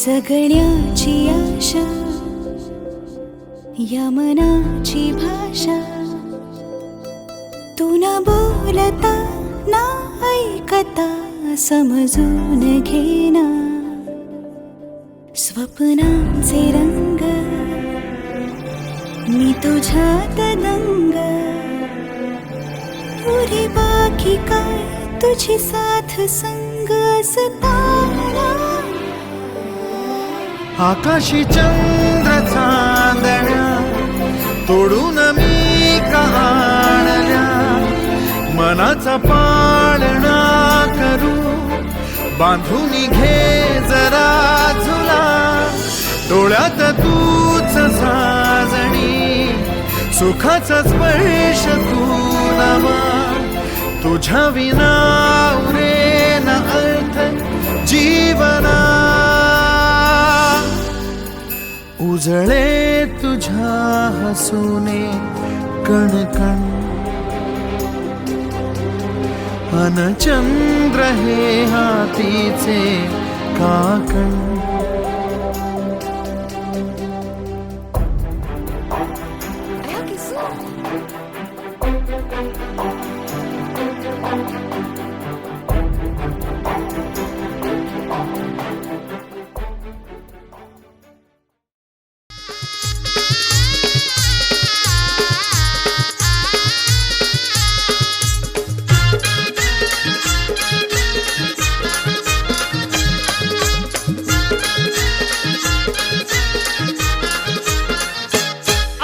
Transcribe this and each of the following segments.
जगण्याची आशा या मनाची भाषा तू न बोलता ना ऐकता समजून घेना स्वप्नांचे रंग मी तुझ्यात दंग पुरी बाकी काय तुझी साथ संग असताना आकाशी चंद्र चांदण्या तोडून मी कहाणल्या मनाचा पाळणा करू बांधून घे जरा झुला डोळ्यात तूच साजणी सुखाचा स्पर्श तू नामा तुझ्या विना उरेन अर्थ जीवना उजळे तुझ्या हसूने कणकण अन चंद्र हे हातीचे काकण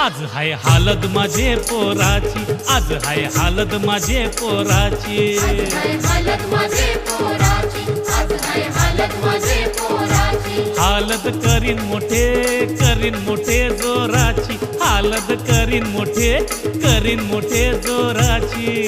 आज हाय हालत माझे पोराची आज हाय हालत माझे पोराची हालत करीन मोठे जोराची हालत करीन मोठे जोराची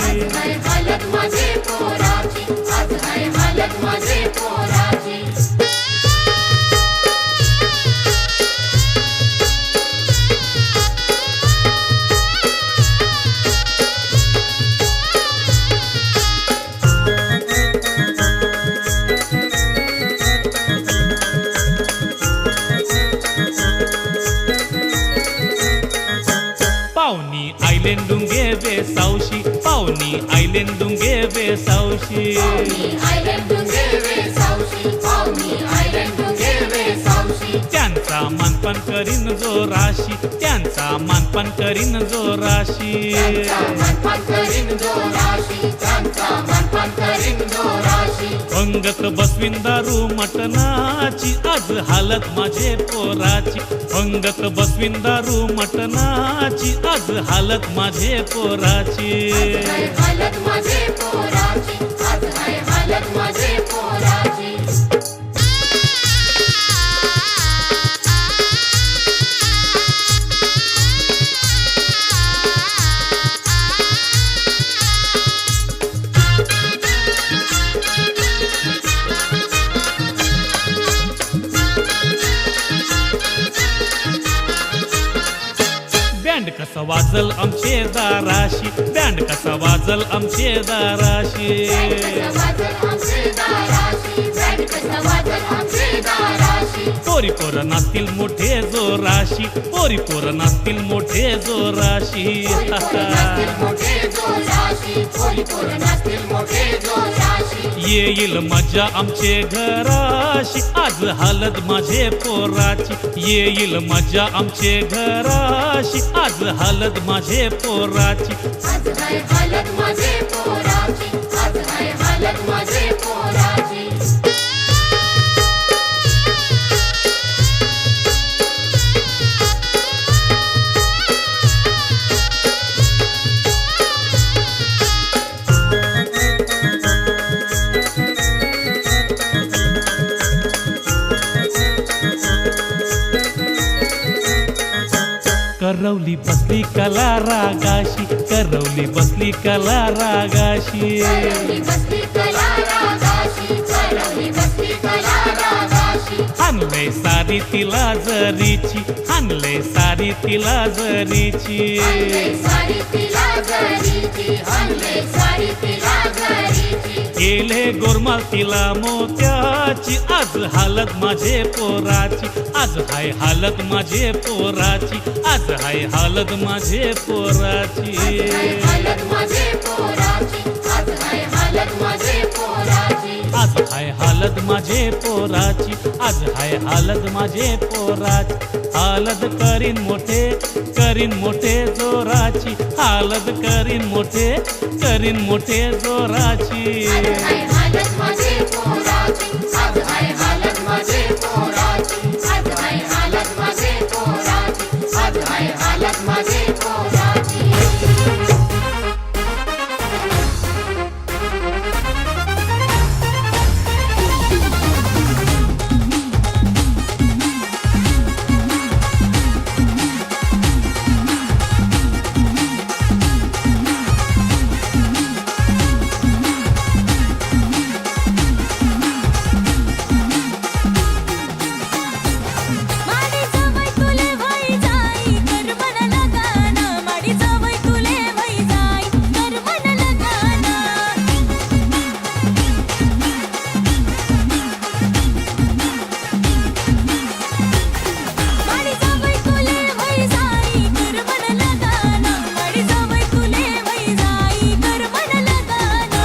पाहुणी आयलेंडुंगे बेसावशी पाहुणी आयलेंडुंगे बेसावशी त्यांचा मानपान करीन जोराशी त्यांचा मानपान करीन जोराशी अंगत बसवीन दारू मटनाची आज हालत माझे पोराची अंगत बसवीन दारू मटनाची आज हालत माझे पोराची बँड कसा वाजल आमचे दाराशी बँड कसा वाजल आमचे दाराशी पोरी पोर नाचतील मोठे जोराशी पोरी पोर नाचतील मोठे जोराशी येईल मजा आमचे घराशी आज हालत माझे पोराची येईल मजा आमचे घराशी आज हालत माझे पोराची करवली बसली कला रागाशी करवली बसली कला रागाशी हानले सारी तिला जरीची हानले सारी तिला जरीची हानले सारी तिला जरीची केले गोरमाल तिला मोत्याची, आज हालत माझे पोराची, आज हाय हालत माझे पोराची, आज हाय हालत माझे पोराची. हालत माझे पोराची, आज हाय हालत माझे पोराची, आज हाय हालत माझे पोराची, आज हाय हालत माझे पोराची. हालत करीन मोठे जोराची, हालत करीन मोठे जोराची. हाय हालत माझे पोराची, आज हाय हालत माझे पोराची, आज हाय हालत माझे पोराची, आज हाय हालत माझे पोराची. माडी जवळ तुले वई जाई कर मन लगाना, माडी जवळ तुले वई जाई कर मन लगाना. माडी जवळ तुले वई जाई कर मन लगाना, माडी जवळ तुले वई जाई कर मन लगाना.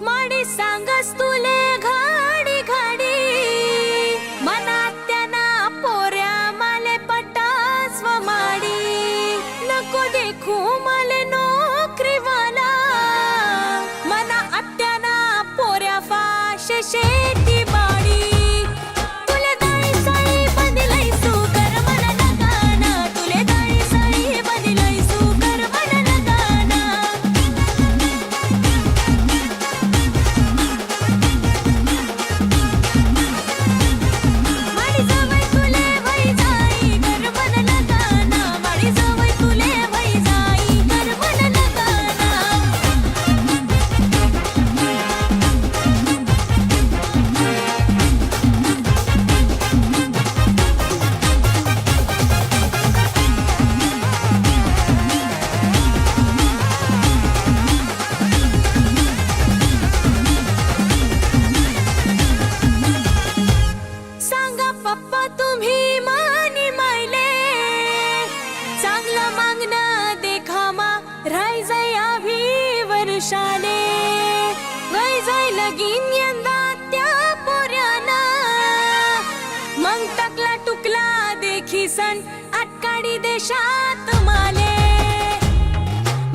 माडी सांगस तुले घाडी घाडी, मनात त्यांना पोऱ्या माले पटास्व माडी. नको देखू माले नोकरीवाला, मना आत्याना पोऱ्या फाश शेती बाडी. तुले दाळी साळी बदलैसू कर मन लगाना, तुले दाळी साळी बदलैसू कर मन लगाना. माडी जवळ तुले वई जाई कर मन लगाना, माडी जवळ तुले वई जाई कर मन लगाना. सांगा पप्पा तुम्ही मानी मायले, चांगलं मागणं देखामा राय जाय आभी वर्षाले. वय जाय लगीन यंदा त्या पोऱ्याना, मग टाकला टुकला देखी सण आटकाडी देशात माले.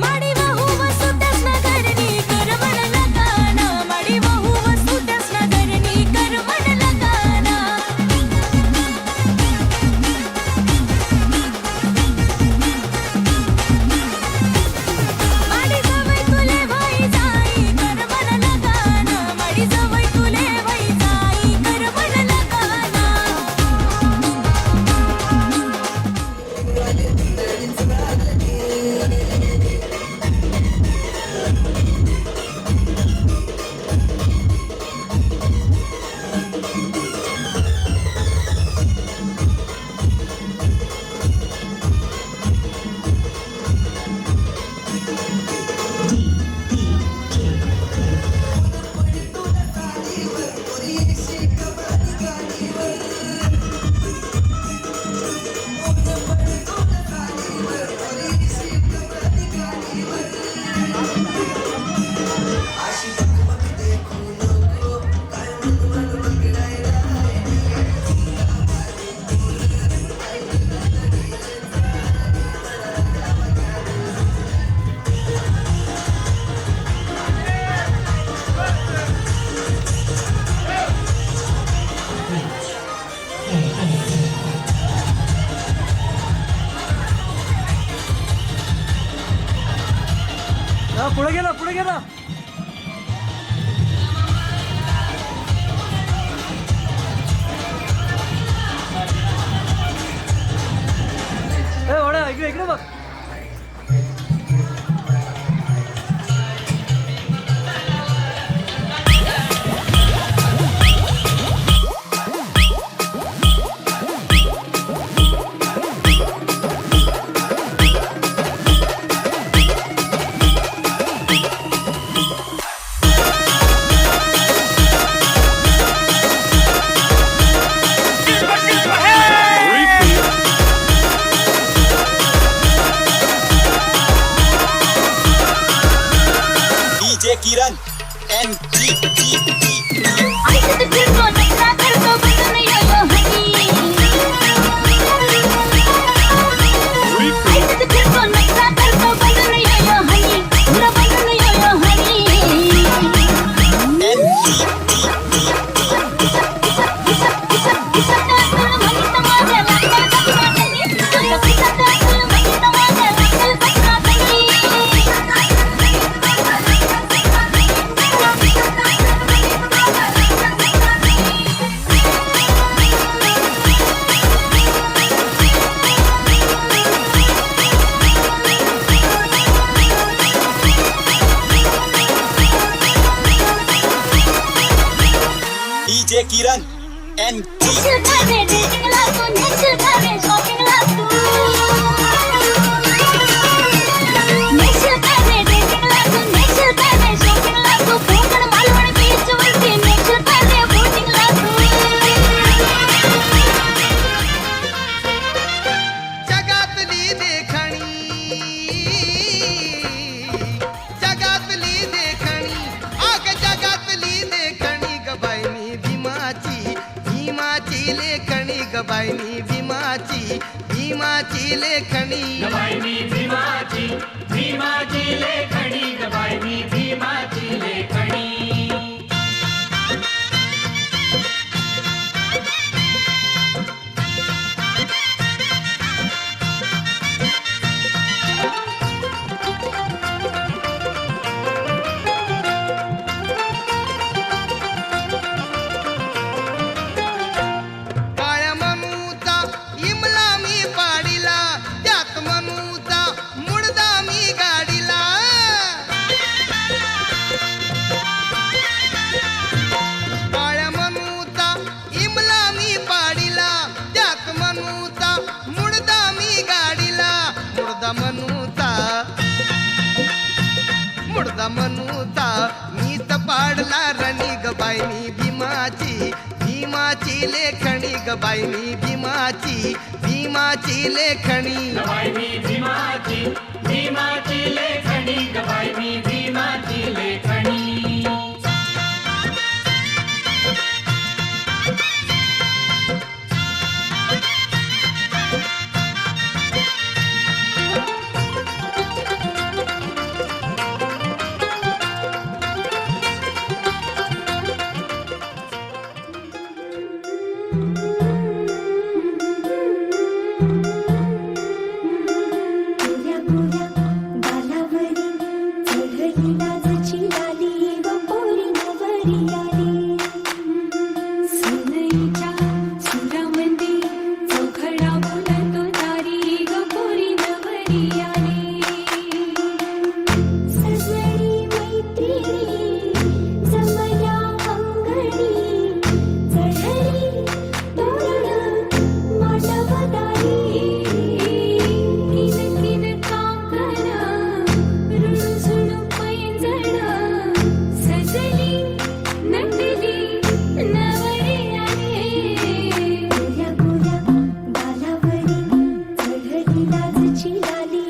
माडी वाहू वसू त्यास नगरनी कर मन लगाना, माडी वाहू वसू त्यास नगरनी कर मन लगाना. माडी जवळ तुले वई जाई कर मन लगाना, माडी जवळ तुले वई जाई कर मन लगाना. पुढे गेला इकडे बघ. किरण NG ऐकत फिरतो नखरा करतो बसून यो यो हनी ऐकत फिरतो नखरा करतो बसून यो यो हनी तुला बसून यो यो हनी DJ किरण NG जगातली देखणी आग जगातली देखणी गबाईनी भीमाची लेखणी गबाईनी भीमाची लेखणी गबाईनी भीमाची लेखणी गबाईनी भीमाची लेखणी काळ्या मनूचा इमला मी पाडीला त्यात मनूचा मुडदा मी गाडीला काळ्या मनूचा इमला मी पाडीला त्यात मनूचा मुडदा मी गाडीला मुडदा मनूचा मीच पाडला रणी गबाईनी भीमाची लेखणी गबाईनी भीमाची लेखणी गबाईनी भीमाची लेखणी गबाईनी भीमाची लेखणी गोऱ्या गोऱ्या गालावरी चढली लाजची लाली व पोरी नवरी आली सुनईच्या सुरामध्ये चौघडा बोलतो तारी व पोरी नवरी आली सजळी मैत्रिणी जमल्या अंगणी चढली तोरण मांडवदारी किन काकण रुणझुण पैंजण सजली नटली नवरी आली गोऱ्या गोऱ्या गालावरी चढली लाजची लाली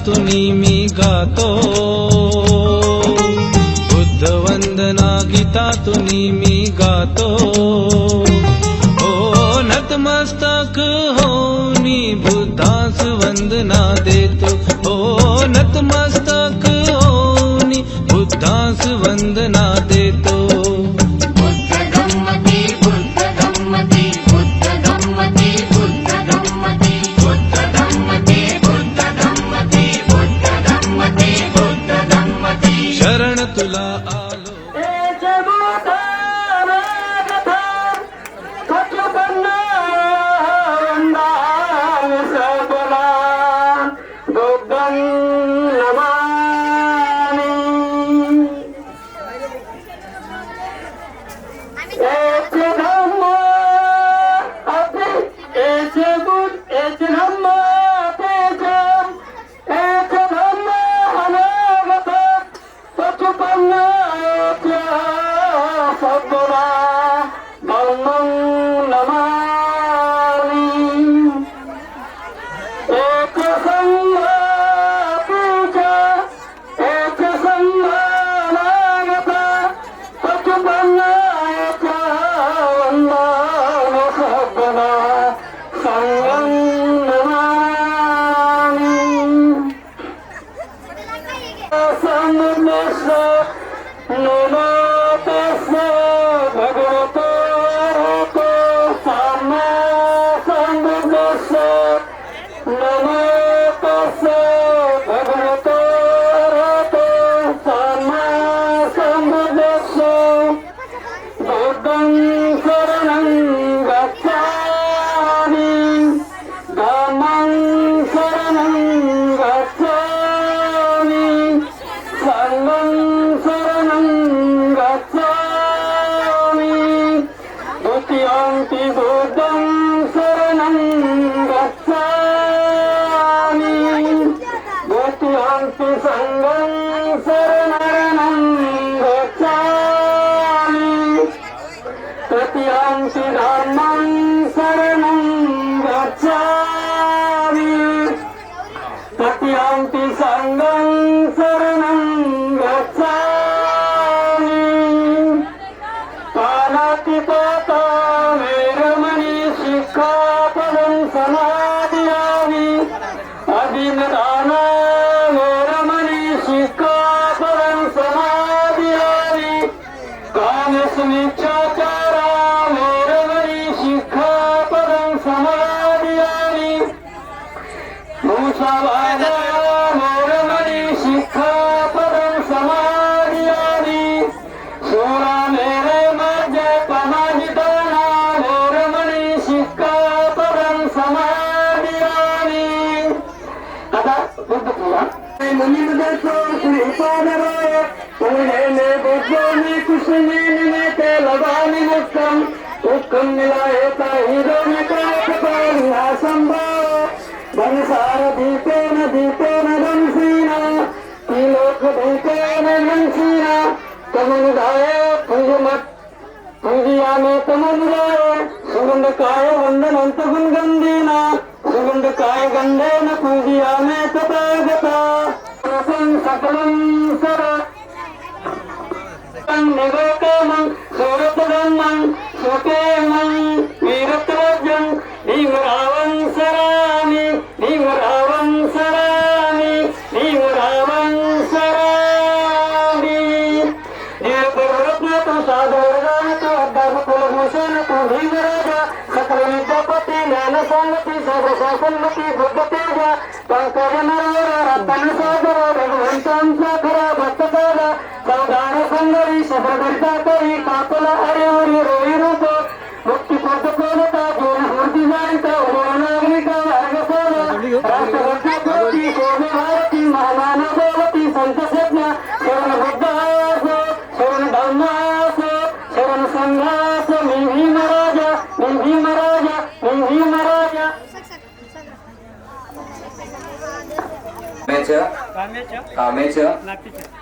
गीतातुनी मी गातो, बुद्ध वंदना गीतातुनी मी गातो. ओ नतमस्तक होनी बुद्धास वंदना देतो, ओ नतमस्तक होनी बुद्धास वंदना देतो. बुद्ध गम्मती बुद्ध गम्मती बुद्ध गम्मती बुद्ध गम्मती बुद्ध गम्मती बुद्ध गम्मती बुद्ध गम्मती बुद्ध गम्मती. शरण तुला आलो. कामेच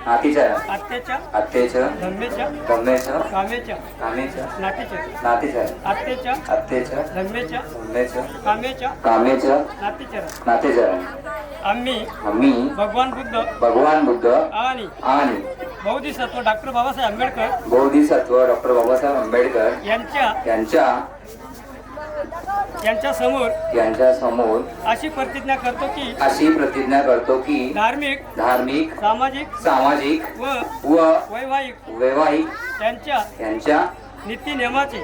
नातीचरण आत्याच्या आत्तेचं धम्मेच्या धम्मेचं कामेच्या कामेचं नातीचरण नातीचरण आत्याच्या आत्तेचं धम्मेच्या धम्मेचं कामेच्या कामेचं नातीचरण नातेचरण आम्ही आम्ही भगवान बुद्ध भगवान बुद्ध आणि आणि बौद्धिसत्व डॉक्टर बाबासाहेब आंबेडकर बोधिसत्व डॉक्टर बाबासाहेब आंबेडकर यांच्या समोर अशी प्रतिज्ञा करतो की धार्मिक सामाजिक व वैवाहिक यांच्या नीतिनियमाचे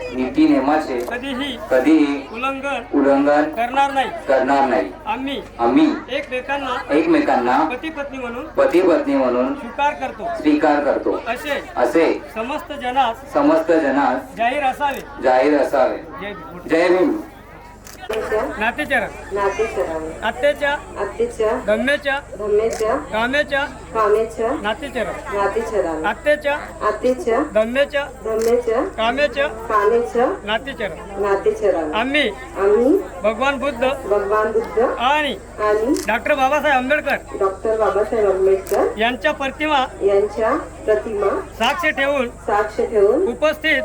कधीही उल्लंघन करणार नाही. आम्ही एकमेकांना पती पत्नी म्हणून स्वीकार करतो असे समस्त जनास जाहीर असावे. जय भीम. नातेचरण नातेचरण आत्याच्या धम्मेच्या कामेच्या नातेचरण आत्याच्या धम्मेच्या कामेच्या नातेचरण आम्ही भगवान बुद्ध आणि डॉक्टर बाबासाहेब आंबेडकर यांच्या प्रतिमा साक्ष ठेवून उपस्थित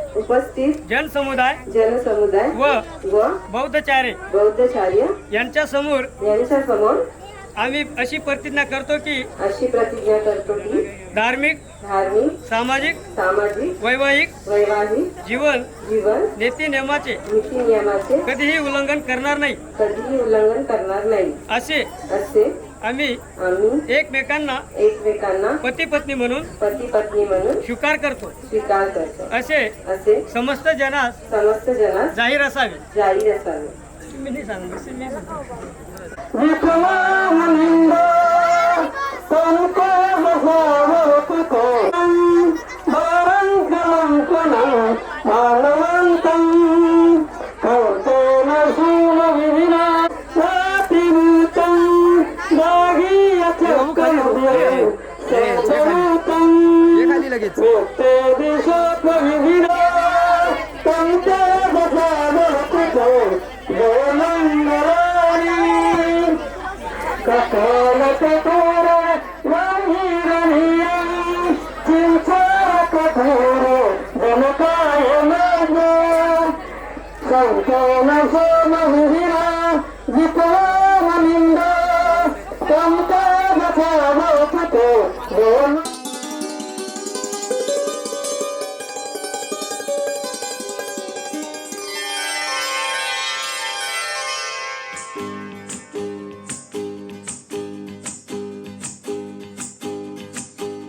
जनसमुदाय व बौद्धचार्य यांच्या समोर आम्ही अशी प्रतिज्ञा करतो की धार्मिक सामाजिक वैवाहिक जीवन नीतिनियमाचे कधीही उल्लंघन करणार नाही. असे आम्ही एकमेकांना पती पत्नी म्हणून स्वीकार करतो असे समस्त जनास जाहीर असावे. तुम्ही नाही सांगितलं, मी सांगतो.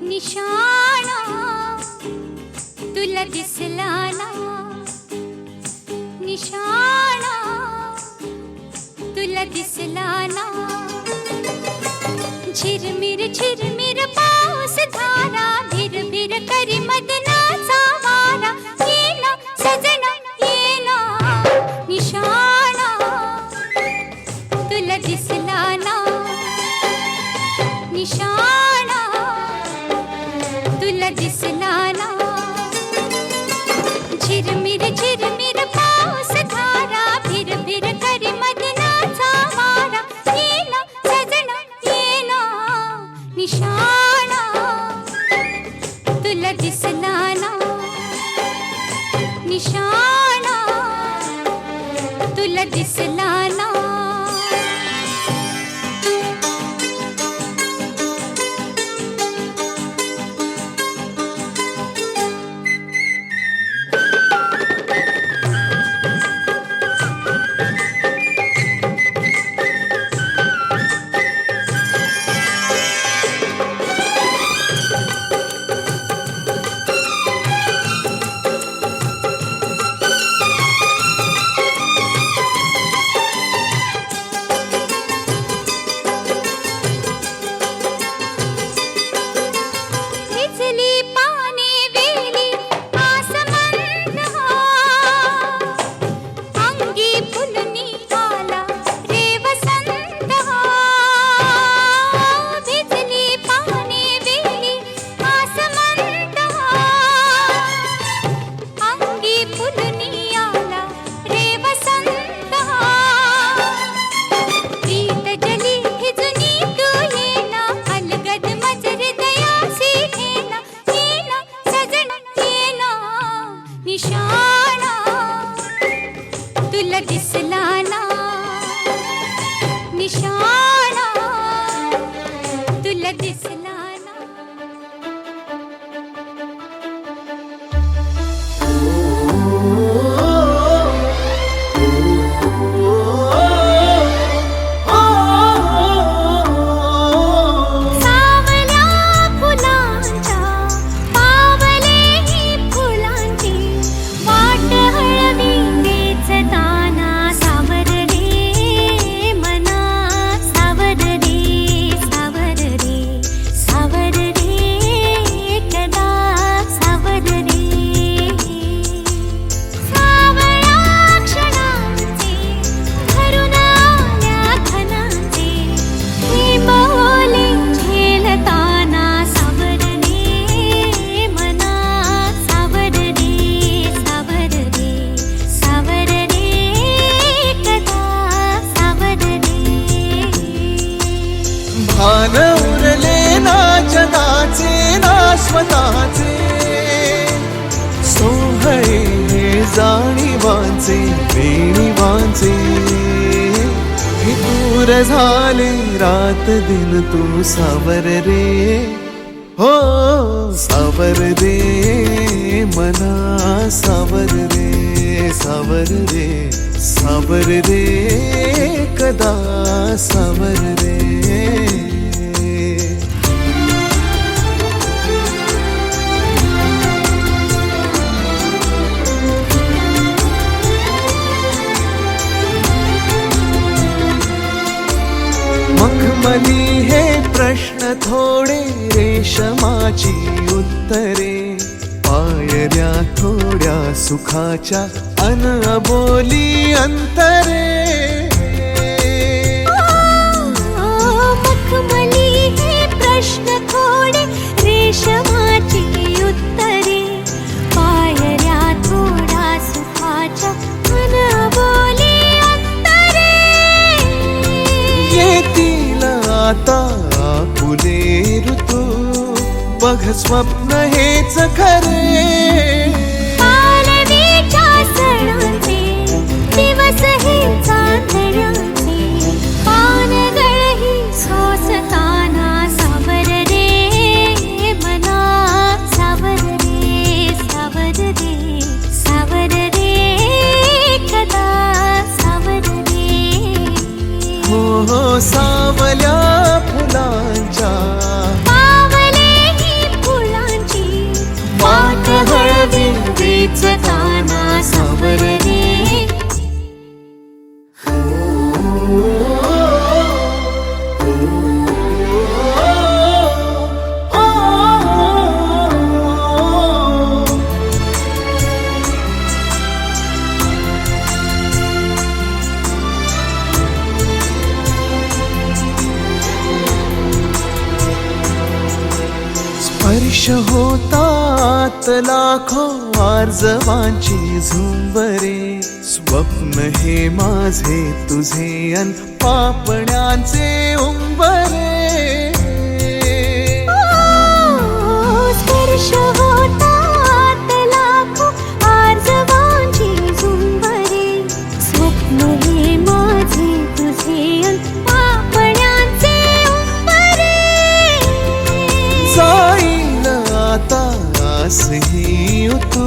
निशाणा तुला दिसला ना, निशाणा तुला दिसला ना. झिरमिर पाऊस धारा, भिर करी मदनाचा वारा. येना सजना येना, निशाणा तुला दिसला ना, निशाणा तुला दिसला ना. झिरमिर पाऊस धारा, भिर करी मदनाचा वारा. येना सजना येना, निशाणा तुला दिसला ना, निशाणा तुला दिसला ना. निशाणा तुला दिसला ना निशाणा तुला दिसला ना सावल्या फुलांच्या पावलेही फुलांची वाट हळवी वेचताना सावर रे मना सावर रे सावर रे सावर रे कदा सावर रे सावळ्या क्षणांचे भरून आल्या घनांचे हे बोले झेलताना सावर रे मना सावर रे सावर रे सावर रे कदा सावर रे भान उरले ना जगाचे ना स्वतःचे सोहळे जाणीवांचे बेणीवांचे हे दूर झाले रात दिन तू सावर रे हो सावर रे मना सावर रे सावर रे सावर रे कदा सावर रे मखमली हे प्रश्न थोडे रेशमाची उत्तरे पायऱ्या थोड्या सुखाच्या अनबोली अंतरे मखमली हे प्रश्न थोडे रेशमाची उत्तरे पायऱ्या थोडा सुखाच्या अनबोली अंतरे येतील आता फुले ऋतू बघ स्वप्न हेच खरे पालवीच्या सणांचे दिवस हे चांदण्याचे पानगळही सोसताना सावर रे मना सावर रे सावर रे सावर रे कदा सावर रे हो हो सावल्या फुलांच्या पावलेही फुलांची वाट हळवी वेचताना सावर रे स्पर्श होतात लाखो आर्जवांची झुंबरे स्वप्न हे माझे तुझे अन पापण्यांचे उंबरे स्पर्श होतात लाखो आर्जवांची झुंबरे स्वप्न हे माझे तुझे अन पापण्यांचे उंबरे जाईल आता आसही तू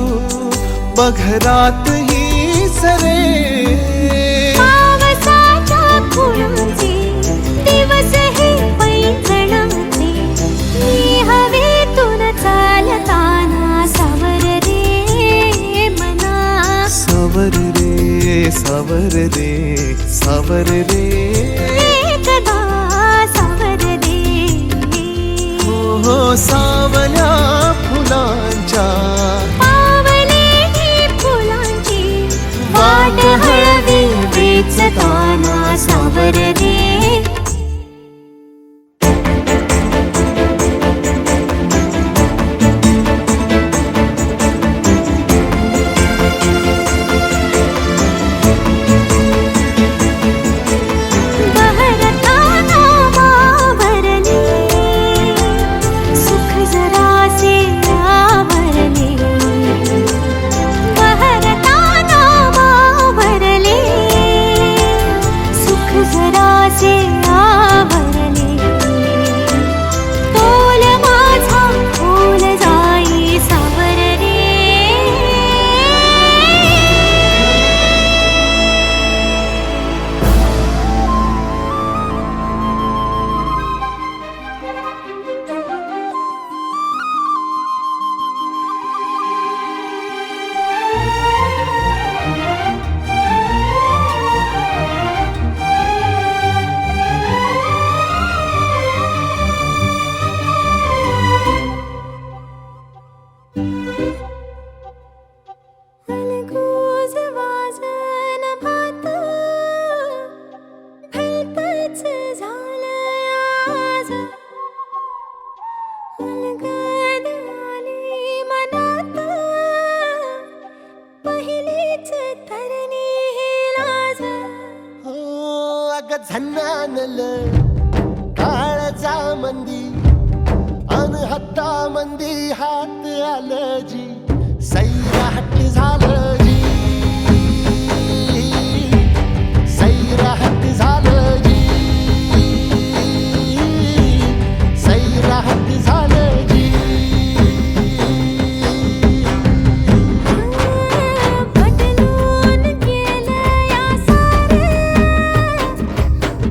बघरात ही सरे पावसाच्या फुलांचे दिवस हे पैंजणाचे मी हवेतून चालताना सावर रे मना सावर रे सावर रे सावर रे कदा सावर रे हो सावल्या फुलांच्या पावलेही फुलांची वाट हळवी वेचताना सावर रे बहरताना मावरले सुख जरासे आवरले अलगोज वाजन भात भलतंच झालंय आज अलगद आली मनात पहिलीच तरणी ही लाज हो अग झन्नानल काळजा मंदी अन हत्ता मंदी हात आलं जी सैराट झालं जी सैराट झालं जी सैराट झालं जी पटलून केलं या सारं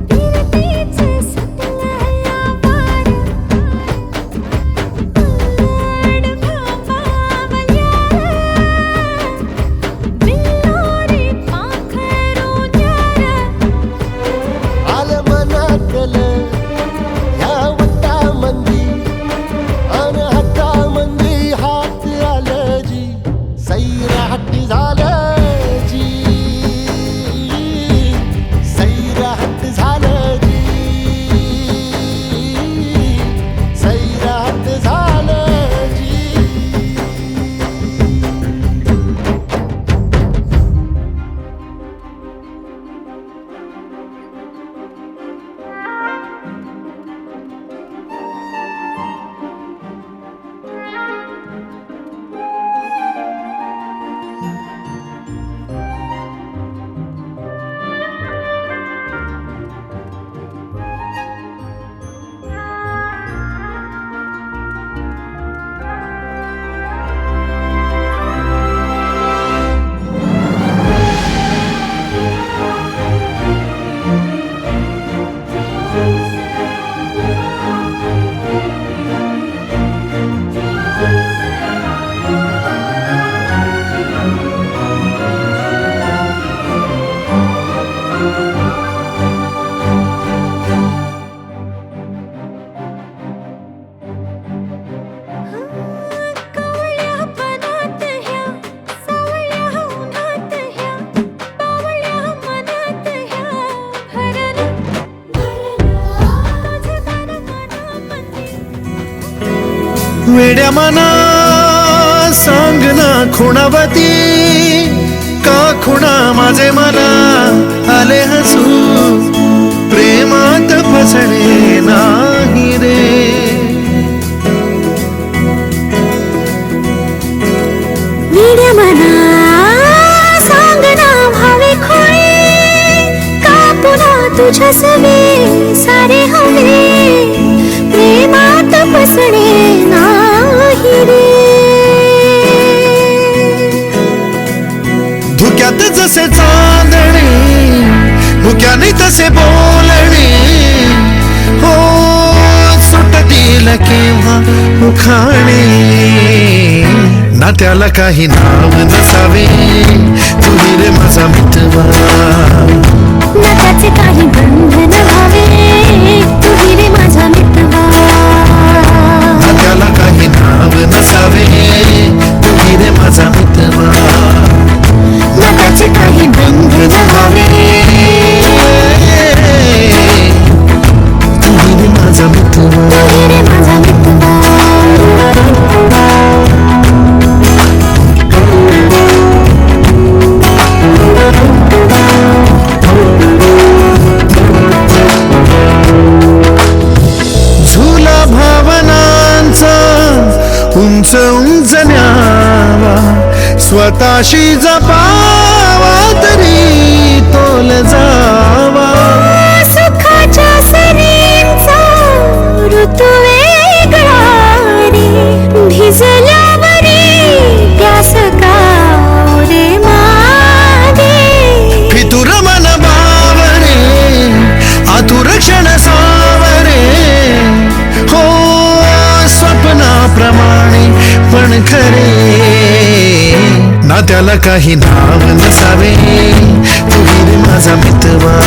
फिरतीच सपलं या पार उलट भांबावल्या बिल्लोरी पाखरून यार आलं मनातल ह्या वट्टा मंदी अन हत्ता मंदी हात आलं जी सैराट झालं जी सैराट झालं जी सैराट झालं जी कवळ्या पणात ह्या सावळ्या उन्हात ह्या बावळ्या मनात ह्या भरलं तुझं गाणं मनामध्ये वेड्या मना सांग ना खुणावती का खुणा माझे मना आले हसू प्रेमात फसणे नाही रे वेड्या मना सांग ना भावे खोळे का पुन्हा तुझ्या सवे सारे हवे प्रेमात फसणे नाही रे धुक्यात जसे चांदणे मुक्याने तसे बोलणे हो सुटतील केव्हा उखाणे नात्याला काही नाव नसावे तुही रे माझा मितवा नात्याचे काही बंधन व्हावे तुही रे माझा मितवा नात्याला काही नाव नसावे तुही रे माझा मितवा नात्याचे काही बंधन व्हावे तुही रे माझा मितवा तुही रे माझा मितवा झुला भावनांचा उंच उंच न्यावा स्वतःशी जपावा तरी तोल जावा सुखाच्या सरींचा ऋतू वेगळा रे भिजल्यावरी प्यास का रे मागे फितुर मन बावरे आतुर क्षण सावरे हो स्वप्नाप्रमाणे पण खरे नात्याला काही नाव नसावे तुही रे माझा मितवा